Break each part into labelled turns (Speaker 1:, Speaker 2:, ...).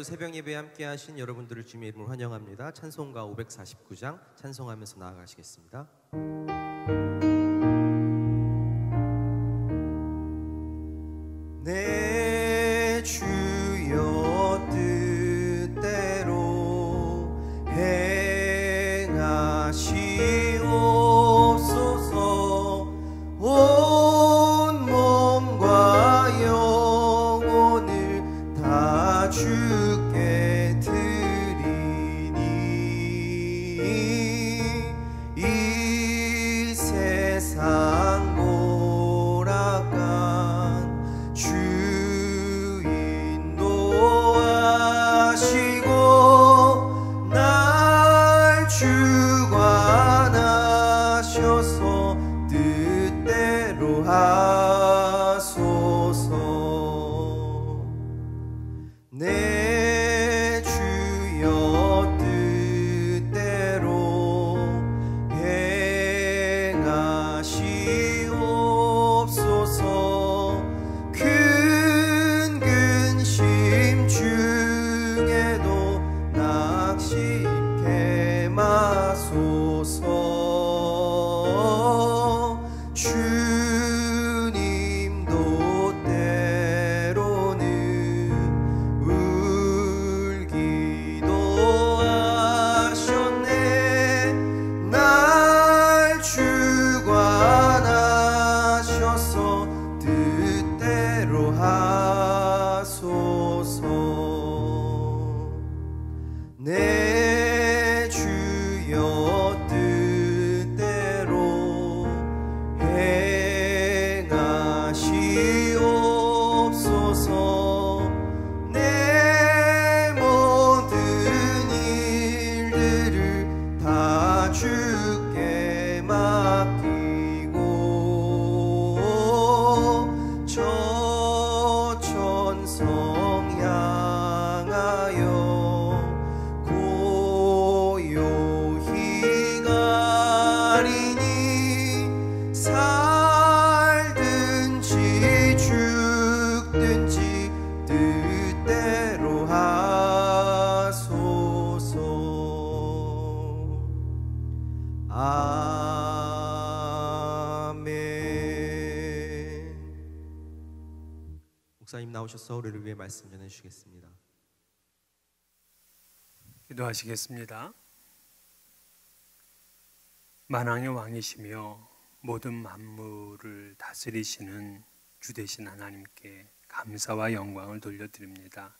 Speaker 1: 오늘도 새벽 예배에 함께 하신 여러분들을 주님의 이름으로 환영합니다. 찬송가 549장 찬송하면서 나아가시겠습니다. 내 주여 뜻대로 행하시옵소서. 온 몸과 영혼을 다 주께 드리니 이 세상 몰아간 주인 도와시고 날 주관하셔서 뜻대로 하소서. 내 주여 뜻대로 행하시옵소서. 큰 근심 중에도 낙심케 마소서. 주님도 때로는 울기도 하셨네. 날 주관하셔서 뜻대로 하소서. 내 주여 뜻대로 행하시옵소서. 내 모든 일들을 다 주께 맡기고 저 천성 향하여 고요히 가리니 살든지 죽든지 뜻대로 하소서. 아멘. 목사님 나오셔서 우리를 위해 말씀 전해주시겠습니다.
Speaker 2: 기도하시겠습니다. 만왕의 왕이시며 모든 만물을 다스리시는 주 되신 하나님께 감사와 영광을 돌려드립니다.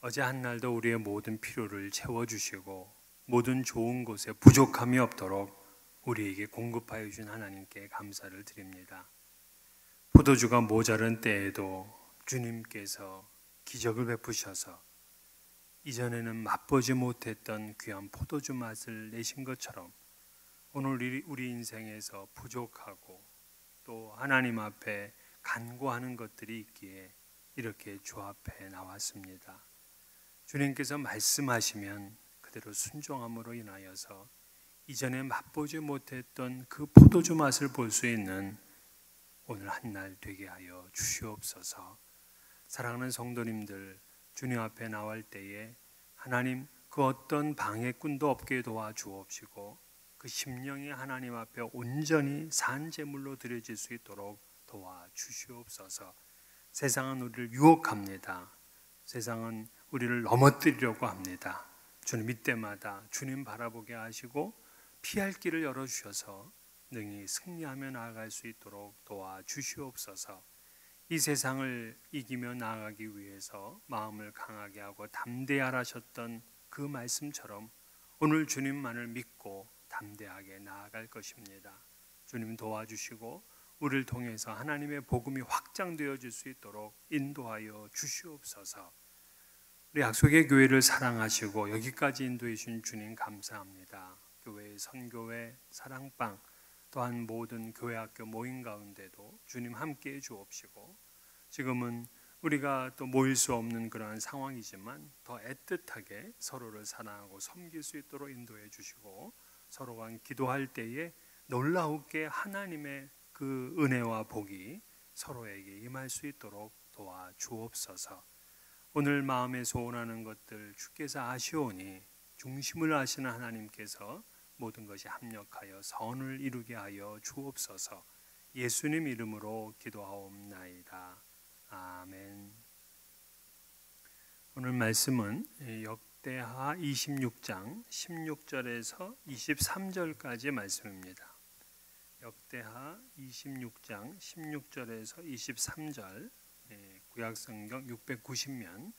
Speaker 2: 어제 한 날도 우리의 모든 필요를 채워주시고 모든 좋은 곳에 부족함이 없도록 우리에게 공급하여 주신 하나님께 감사를 드립니다. 포도주가 모자른 때에도 주님께서 기적을 베푸셔서 이전에는 맛보지 못했던 귀한 포도주 맛을 내신 것처럼 오늘 우리 인생에서 부족하고 또 하나님 앞에 간구하는 것들이 있기에 이렇게 주 앞에 나왔습니다. 주님께서 말씀하시면 그대로 순종함으로 인하여서 이전에 맛보지 못했던 그 포도주 맛을 볼 수 있는 오늘 한 날 되게 하여 주시옵소서. 사랑하는 성도님들, 주님 앞에 나올 때에 하나님 그 어떤 방해꾼도 없게 도와주옵시고 그 심령이 하나님 앞에 온전히 산 제물로 드려질 수 있도록 도와주시옵소서. 세상은 우리를 유혹합니다. 세상은 우리를 넘어뜨리려고 합니다. 주님 이때마다 주님 바라보게 하시고 피할 길을 열어주셔서 능히 승리하며 나아갈 수 있도록 도와주시옵소서. 이 세상을 이기며 나아가기 위해서 마음을 강하게 하고 담대하라 하셨던 그 말씀처럼 오늘 주님만을 믿고 담대하게 나아갈 것입니다. 주님 도와주시고 우리를 통해서 하나님의 복음이 확장되어질 수 있도록 인도하여 주시옵소서. 우리 약속의 교회를 사랑하시고 여기까지 인도해 주신 주님 감사합니다. 교회, 선교회, 사랑방 또한 모든 교회 학교 모임 가운데도 주님 함께해 주옵시고 지금은 우리가 또 모일 수 없는 그러한 상황이지만 더 애틋하게 서로를 사랑하고 섬길 수 있도록 인도해 주시고 서로가 기도할 때에 놀라우게 하나님의 그 은혜와 복이 서로에게 임할 수 있도록 도와주옵소서. 오늘 마음에 소원하는 것들 주께서 아시오니 중심을 아시는 하나님께서 모든 것이 합력하여 선을 이루게 하여 주옵소서. 예수님 이름으로 기도하옵나이다. 아멘. 오늘 말씀은 역대하 26장 16절에서 23절까지 말씀입니다. 역대하 26장 16절에서 23절, 구약성경 690면.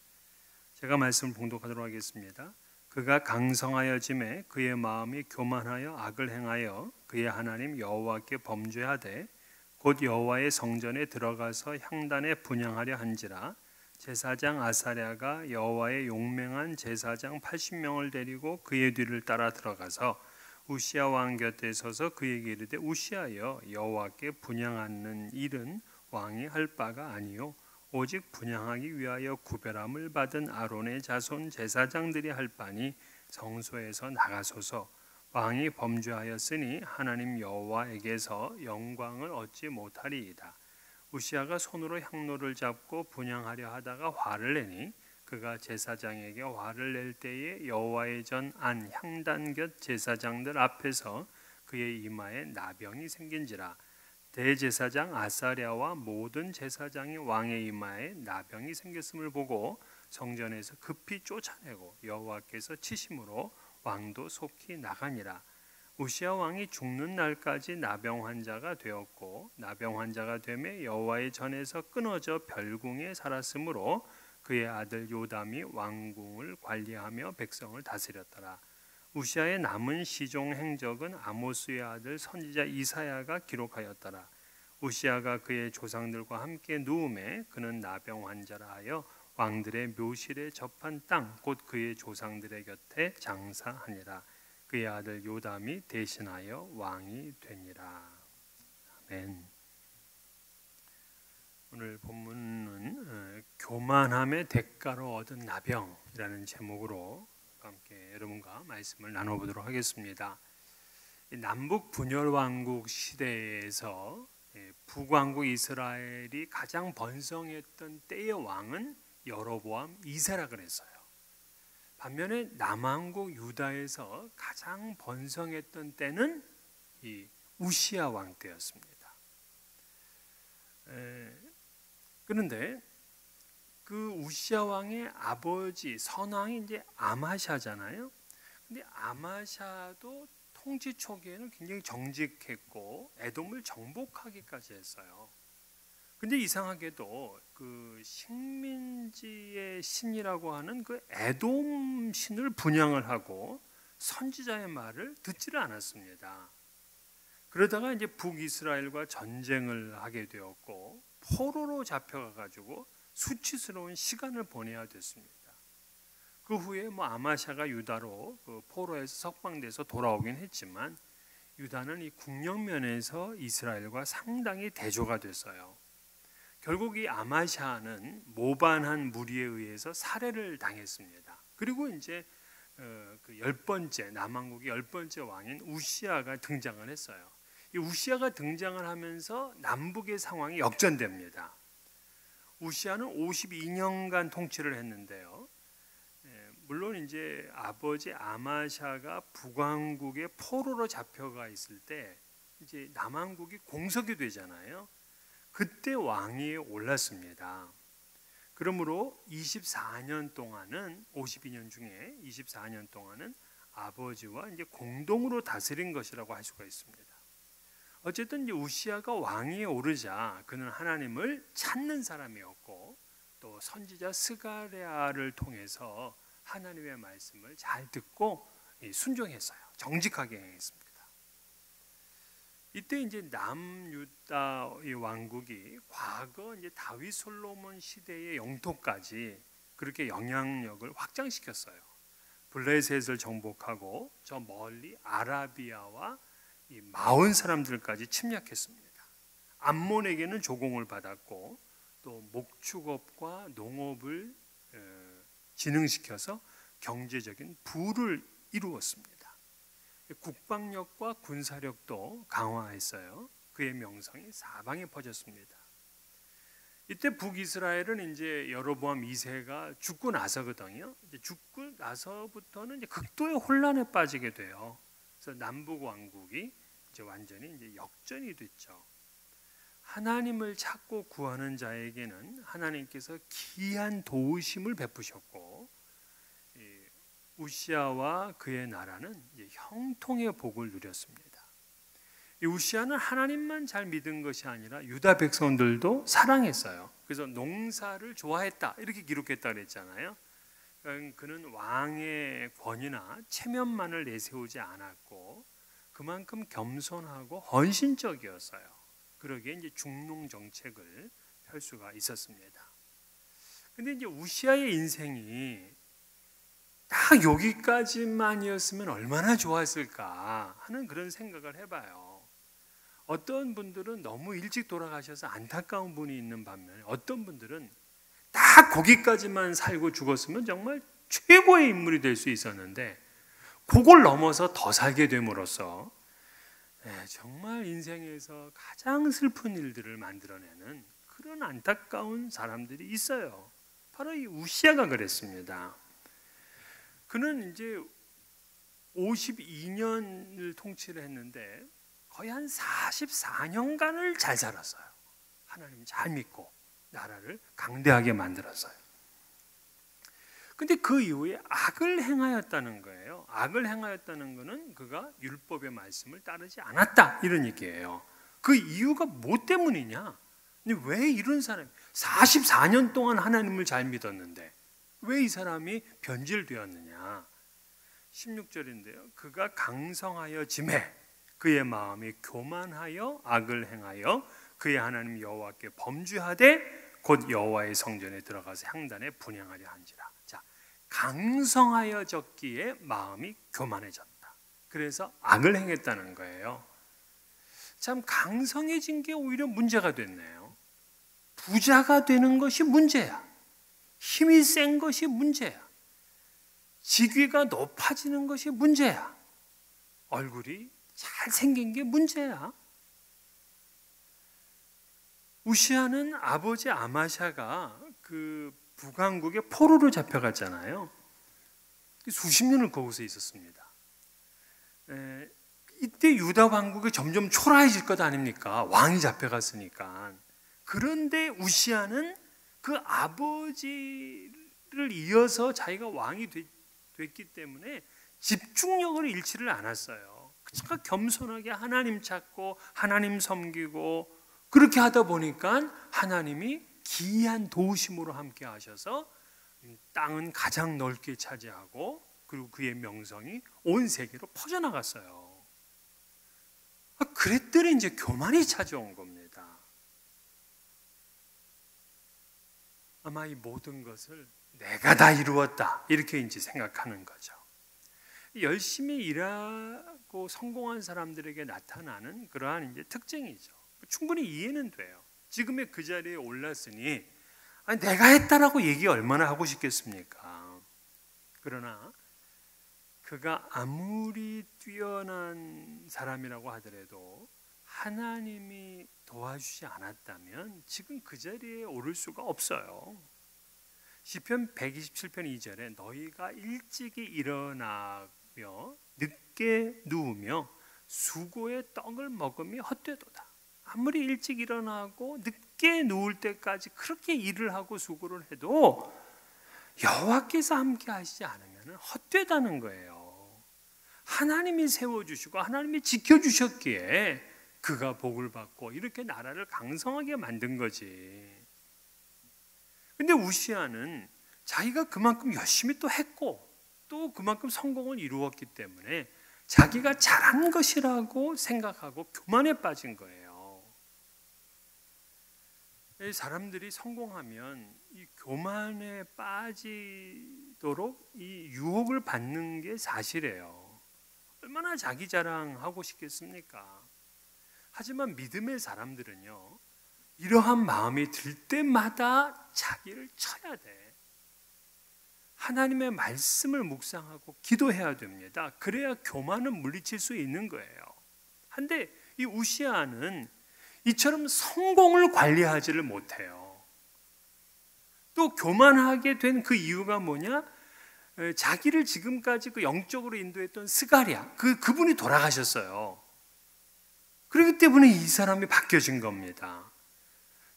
Speaker 2: 제가 말씀을 봉독하도록 하겠습니다. 그가 강성하여짐에 그의 마음이 교만하여 악을 행하여 그의 하나님 여호와께 범죄하되 곧 여호와의 성전에 들어가서 향단에 분향하려 한지라. 제사장 아사랴가 여호와의 용맹한 제사장 80명을 데리고 그의 뒤를 따라 들어가서 우시야 왕 곁에 서서 그에게 이르되 우시야여, 여호와께 분향하는 일은 왕이 할 바가 아니요 오직 분향하기 위하여 구별함을 받은 아론의 자손 제사장들이 할 바니 성소에서 나가소서. 왕이 범죄하였으니 하나님 여호와에게서 영광을 얻지 못하리이다. 우시야가 손으로 향로를 잡고 분향하려 하다가 화를 내니 그가 제사장에게 화를 낼 때에 여호와의 전 안 향단 곁 제사장들 앞에서 그의 이마에 나병이 생긴지라. 대제사장 아사랴와 모든 제사장이 왕의 이마에 나병이 생겼음을 보고 성전에서 급히 쫓아내고 여호와께서 치심으로 왕도 속히 나가니라. 우시야 왕이 죽는 날까지 나병 환자가 되었고 나병 환자가 되매 여호와의 전에서 끊어져 별궁에 살았으므로 그의 아들 요담이 왕궁을 관리하며 백성을 다스렸더라. 우시야의 남은 시종 행적은 아모스의 아들 선지자 이사야가 기록하였더라. 우시야가 그의 조상들과 함께 누움에 그는 나병 환자라 하여 왕들의 묘실에 접한 땅 곧 그의 조상들의 곁에 장사하니라. 그의 아들 요담이 대신하여 왕이 되니라. 아멘. 오늘 본문은 교만함의 대가로 얻은 나병이라는 제목으로 함께 여러분과 말씀을 나눠보도록 하겠습니다. 남북 분열 왕국 시대에서 북왕국 이스라엘이 가장 번성했던 때의 왕은 여로보암 2세라 그랬어요. 반면에 남왕국 유다에서 가장 번성했던 때는 이 우시야 왕 때였습니다. 그런데 그 우시야 왕의 아버지 선왕이 이제 아마샤잖아요. 근데 아마샤도 통치 초기에는 굉장히 정직했고 에돔을 정복하기까지 했어요. 근데 이상하게도 그 식민지의 신이라고 하는 그 에돔 신을 분향을 하고 선지자의 말을 듣지를 않았습니다. 그러다가 이제 북이스라엘과 전쟁을 하게 되었고 포로로 잡혀가 가지고 수치스러운 시간을 보내야 됐습니다. 그 후에 아마샤가 유다로 그 포로에서 석방돼서 돌아오긴 했지만 유다는 이 국력 면에서 이스라엘과 상당히 대조가 됐어요. 결국 이 아마샤는 모반한 무리에 의해서 살해를 당했습니다. 그리고 이제 그 10번째 남왕국의 10번째 왕인 우시야가 등장을 했어요. 이 우시야가 등장을 하면서 남북의 상황이 역전됩니다. 우시야는 52년간 통치를 했는데요. 물론 이제 아버지 아마샤가 북왕국의 포로로 잡혀가 있을 때 이제 남왕국이 공석이 되잖아요. 그때 왕위에 올랐습니다. 그러므로 24년 동안은 52년 중에 24년 동안은 아버지와 이제 공동으로 다스린 것이라고 할 수가 있습니다. 어쨌든 이제 우시야가 왕위에 오르자 그는 하나님을 찾는 사람이었고 또 선지자 스가랴를 통해서 하나님의 말씀을 잘 듣고 순종했어요. 정직하게 행했습니다. 이때 이제 남유다의 왕국이 과거 이제 다윗 솔로몬 시대의 영토까지 그렇게 영향력을 확장시켰어요. 블레셋을 정복하고 저 멀리 아라비아와 이 마온 사람들까지 침략했습니다. 암몬에게는 조공을 받았고 또 목축업과 농업을 진흥시켜서 경제적인 부를 이루었습니다. 국방력과 군사력도 강화했어요. 그의 명성이 사방에 퍼졌습니다. 이때 북이스라엘은 이제 여로보암 2세가 죽고 나서거든요. 이제 죽고 나서부터는 이제 극도의 혼란에 빠지게 돼요. 그래서 남북 왕국이 이제 완전히 이제 역전이 됐죠. 하나님을 찾고 구하는 자에게는 하나님께서 기이한 도우심을 베푸셨고, 우시아와 그의 나라는 이제 형통의 복을 누렸습니다. 이 우시아는 하나님만 잘 믿은 것이 아니라 유다 백성들도 사랑했어요. 그래서 농사를 좋아했다 이렇게 기록했다 그랬잖아요. 그는 왕의 권위나 체면만을 내세우지 않았고 그만큼 겸손하고 헌신적이었어요. 그러기에 이제 중농 정책을 펼 수가 있었습니다. 근데 이제 우시아의 인생이 딱 여기까지만이었으면 얼마나 좋았을까 하는 그런 생각을 해봐요. 어떤 분들은 너무 일찍 돌아가셔서 안타까운 분이 있는 반면에 어떤 분들은 딱 거기까지만 살고 죽었으면 정말 최고의 인물이 될 수 있었는데 그걸 넘어서 더 살게 됨으로써 정말 인생에서 가장 슬픈 일들을 만들어내는 그런 안타까운 사람들이 있어요. 바로 이 우시아가 그랬습니다. 그는 이제 52년을 통치를 했는데 거의 한 44년간을 잘 살았어요. 하나님 잘 믿고 나라를 강대하게 만들었어요. 근데 그 이후에 악을 행하였다는 거예요. 악을 행하였다는 것은 그가 율법의 말씀을 따르지 않았다 이런 얘기예요. 그 이유가 뭐 때문이냐? 왜 이런 사람이 44년 동안 하나님을 잘 믿었는데 왜 이 사람이 변질되었느냐? 16절인데요. 그가 강성하여 짐해 그의 마음이 교만하여 악을 행하여 그의 하나님 여호와께 범죄하되 곧 여호와의 성전에 들어가서 향단에 분향하려 한지라. 자, 강성하여 졌기에 마음이 교만해졌다. 그래서 악을 행했다는 거예요. 참 강성해진 게 오히려 문제가 됐네요. 부자가 되는 것이 문제야. 힘이 센 것이 문제야. 직위가 높아지는 것이 문제야. 얼굴이 잘생긴 게 문제야. 우시아는 아버지 아마샤가 그 북왕국의 포로로 잡혀갔잖아요. 수십 년을 거기서 있었습니다. 이때 유다 왕국이 점점 초라해질 것 아닙니까? 왕이 잡혀갔으니까. 그런데 우시아는 그 아버지를 이어서 자기가 왕이 됐기 때문에 집중력을 잃지를 않았어요. 그러니까 겸손하게 하나님 찾고 하나님 섬기고 그렇게 하다 보니까 하나님이 기이한 도우심으로 함께 하셔서 땅은 가장 넓게 차지하고 그리고 그의 명성이 온 세계로 퍼져나갔어요. 그랬더니 이제 교만이 찾아온 겁니다. 아마 이 모든 것을 내가 다 이루었다 이렇게 이제 생각하는 거죠. 열심히 일하고 성공한 사람들에게 나타나는 그러한 이제 특징이죠. 충분히 이해는 돼요. 지금의 그 자리에 올랐으니 아니, 내가 했다라고 얘기 얼마나 하고 싶겠습니까? 그러나 그가 아무리 뛰어난 사람이라고 하더라도 하나님이 도와주지 않았다면 지금 그 자리에 오를 수가 없어요. 시편 127편 2절에 너희가 일찍이 일어나며 늦게 누우며 수고의 떡을 먹음이 헛되도다. 아무리 일찍 일어나고 늦게 누울 때까지 그렇게 일을 하고 수고를 해도 여호와께서 함께 하시지 않으면 헛되다는 거예요. 하나님이 세워주시고 하나님이 지켜주셨기에 그가 복을 받고 이렇게 나라를 강성하게 만든 거지. 근데 우시아는 자기가 그만큼 열심히 또 했고 또 그만큼 성공을 이루었기 때문에 자기가 잘한 것이라고 생각하고 교만에 빠진 거예요. 사람들이 성공하면 이 교만에 빠지도록 이 유혹을 받는 게 사실이에요. 얼마나 자기 자랑하고 싶겠습니까? 하지만 믿음의 사람들은요, 이러한 마음이 들 때마다 자기를 쳐야 돼. 하나님의 말씀을 묵상하고 기도해야 됩니다. 그래야 교만은 물리칠 수 있는 거예요. 한데 이 우시아는 이처럼 성공을 관리하지를 못해요. 또 교만하게 된 그 이유가 뭐냐? 자기를 지금까지 그 영적으로 인도했던 스가랴, 그분이 돌아가셨어요. 그렇기 때문에 이 사람이 바뀌어진 겁니다.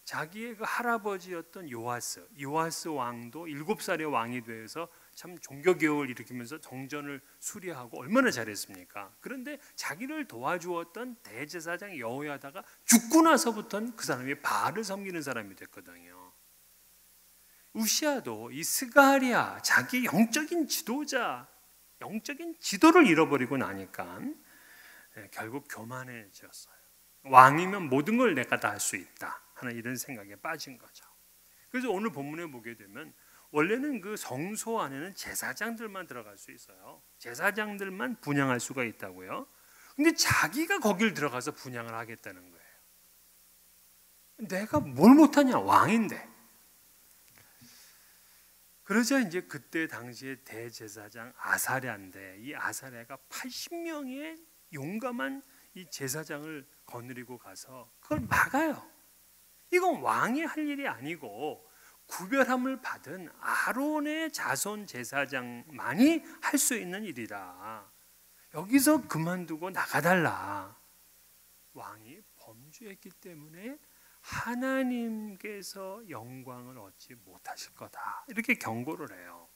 Speaker 2: 자기의 그 할아버지였던 요아스 왕도 7살의 왕이 되어서 참 종교개혁을 일으키면서 정전을 수리하고 얼마나 잘했습니까? 그런데 자기를 도와주었던 대제사장 여호야다가 죽고 나서부터는 그 사람이 바알을 섬기는 사람이 됐거든요. 우시아도 이 스가랴, 자기 영적인 지도자, 영적인 지도를 잃어버리고 나니까 결국 교만해졌어요. 왕이면 모든 걸 내가 다 할 수 있다 하는 이런 생각에 빠진 거죠. 그래서 오늘 본문에 보게 되면 원래는 그 성소 안에는 제사장들만 들어갈 수 있어요. 제사장들만 분향할 수가 있다고요. 근데 자기가 거길 들어가서 분향을 하겠다는 거예요. 내가 뭘 못하냐, 왕인데. 그러자 이제 그때 당시에 대제사장 아사랴인데, 이 아사랴가 80명의 용감한 이 제사장을 거느리고 가서 그걸 막아요. 이건 왕이 할 일이 아니고 구별함을 받은 아론의 자손 제사장만이 할 수 있는 일이라. 여기서 그만두고 나가달라. 왕이 범죄했기 때문에 하나님께서 영광을 얻지 못하실 거다. 이렇게 경고를 해요.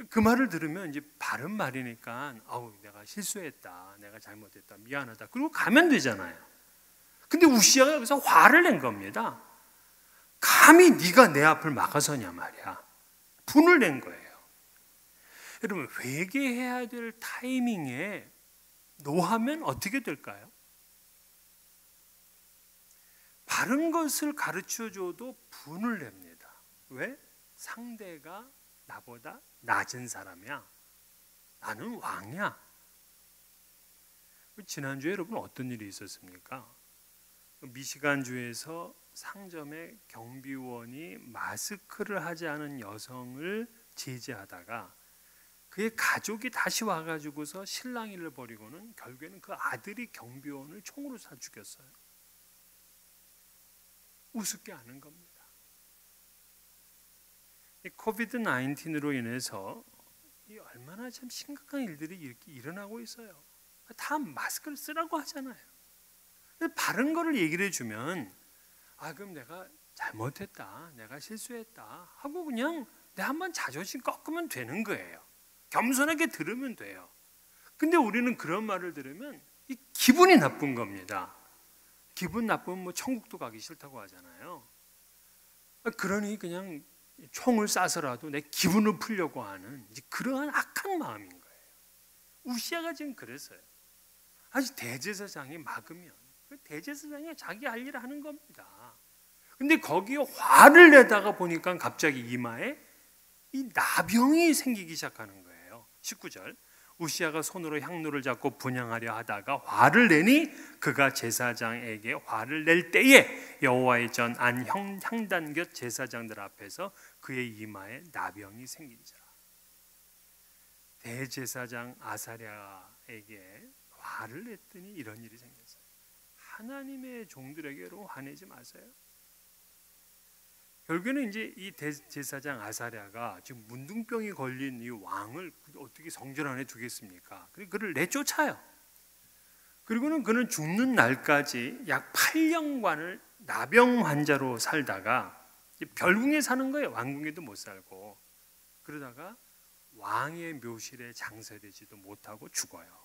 Speaker 2: 그 말을 들으면 이제 바른 말이니까 내가 실수했다, 내가 잘못했다, 미안하다, 그리고 가면 되잖아요. 근데 우시아가 여기서 화를 낸 겁니다. 감히 네가 내 앞을 막아서냐 말이야. 분을 낸 거예요. 여러분, 회개해야 될 타이밍에 노하면 어떻게 될까요? 바른 것을 가르쳐줘도 분을 냅니다. 왜? 상대가 나보다 낮은 사람이야. 나는 왕이야. 지난주에 여러분 어떤 일이 있었습니까? 미시간주에서 상점에 경비원이 마스크를 하지 않은 여성을 제지하다가 그의 가족이 다시 와가지고서 실랑이를 벌이고는 결국에는 그 아들이 경비원을 총으로 쏴 죽였어요. 우습게 하는 겁니다. 이 코비드 19으로 인해서 얼마나 참 심각한 일들이 이렇게 일어나고 있어요. 다 마스크를 쓰라고 하잖아요. 바른 거를 얘기를 해주면 그럼 내가 잘못했다, 내가 실수했다 하고 그냥 내 한번 자존심 꺾으면 되는 거예요. 겸손하게 들으면 돼요. 근데 우리는 그런 말을 들으면 이 기분이 나쁜 겁니다. 기분 나쁘면 뭐 천국도 가기 싫다고 하잖아요. 그러니 그냥 총을 쏴서라도 내 기분을 풀려고 하는 그러한 악한 마음인 거예요. 우시아가 지금 그랬어요. 아직 대제사장이 막으면 대제사장이 자기 할 일을 하는 겁니다. 근데 거기에 화를 내다가 보니까 갑자기 이마에 이 나병이 생기기 시작하는 거예요. 19절, 우시아가 손으로 향로를 잡고 분향하려 하다가 화를 내니 그가 제사장에게 화를 낼 때에 여호와의 전 안 향단 곁 제사장들 앞에서 그의 이마에 나병이 생긴지라. 대제사장 아사랴에게 화를 냈더니 이런 일이 생겼어요. 하나님의 종들에게로 화내지 마세요. 결국에는 이제 이 대제사장 아사랴가 지금 문둥병이 걸린 이 왕을 어떻게 성전 안에 두겠습니까? 그를 내쫓아요. 그리고는 그는 죽는 날까지 약 8년간을 나병 환자로 살다가 별궁에 사는 거예요. 왕궁에도 못 살고. 그러다가 왕의 묘실에 장사되지도 못하고 죽어요.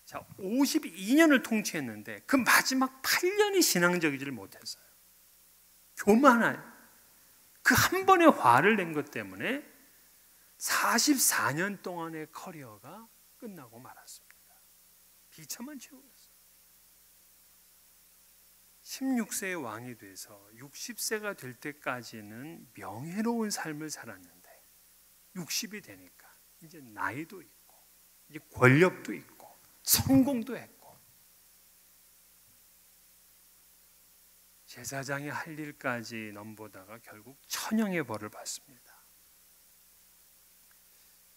Speaker 2: 자, 52년을 통치했는데 그 마지막 8년이 신앙적이지를 못했어요. 교만한 그 한 번의 화를 낸 것 때문에 44년 동안의 커리어가 끝나고 말았습니다. 비참한 최후였어요. 16세의 왕이 돼서 60세가 될 때까지는 명예로운 삶을 살았는데 60이 되니까 이제 나이도 있고 이제 권력도 있고 성공도 했고 제사장이 할 일까지 넘보다가 결국 천형의 벌을 받습니다.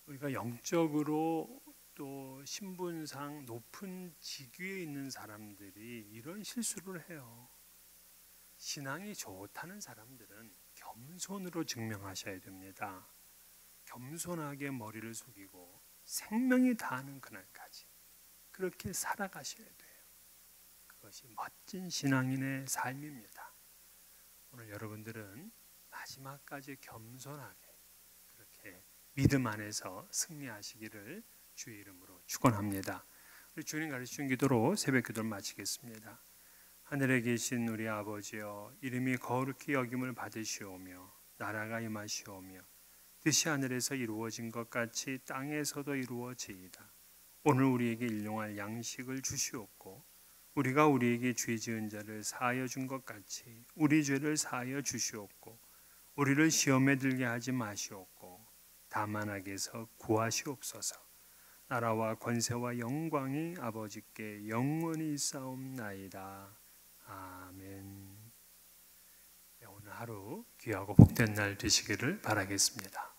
Speaker 2: 우리가 영적으로 또 신분상 높은 직위에 있는 사람들이 이런 실수를 해요. 신앙이 좋다는 사람들은 겸손으로 증명하셔야 됩니다. 겸손하게 머리를 숙이고 생명이 다하는 그날까지 그렇게 살아가셔야 돼요. 그것이 멋진 신앙인의 삶입니다. 오늘 여러분들은 마지막까지 겸손하게 그렇게 믿음 안에서 승리하시기를 주의 이름으로 축원합니다. 우리 주님 가르치신 기도로 새벽 기도를 마치겠습니다. 하늘에 계신 우리 아버지여, 이름이 거룩히 여김을 받으시오며 나라가 임하시오며 뜻이 하늘에서 이루어진 것 같이 땅에서도 이루어지이다. 오늘 우리에게 일용할 양식을 주시옵고 우리가 우리에게 죄 지은 자를 사하여 준 것 같이 우리 죄를 사하여 주시옵고 우리를 시험에 들게 하지 마시옵고 다만 악에서 구하시옵소서. 나라와 권세와 영광이 아버지께 영원히 있사옵나이다. 아멘. 오늘 하루 귀하고 복된 날 되시기를 바라겠습니다.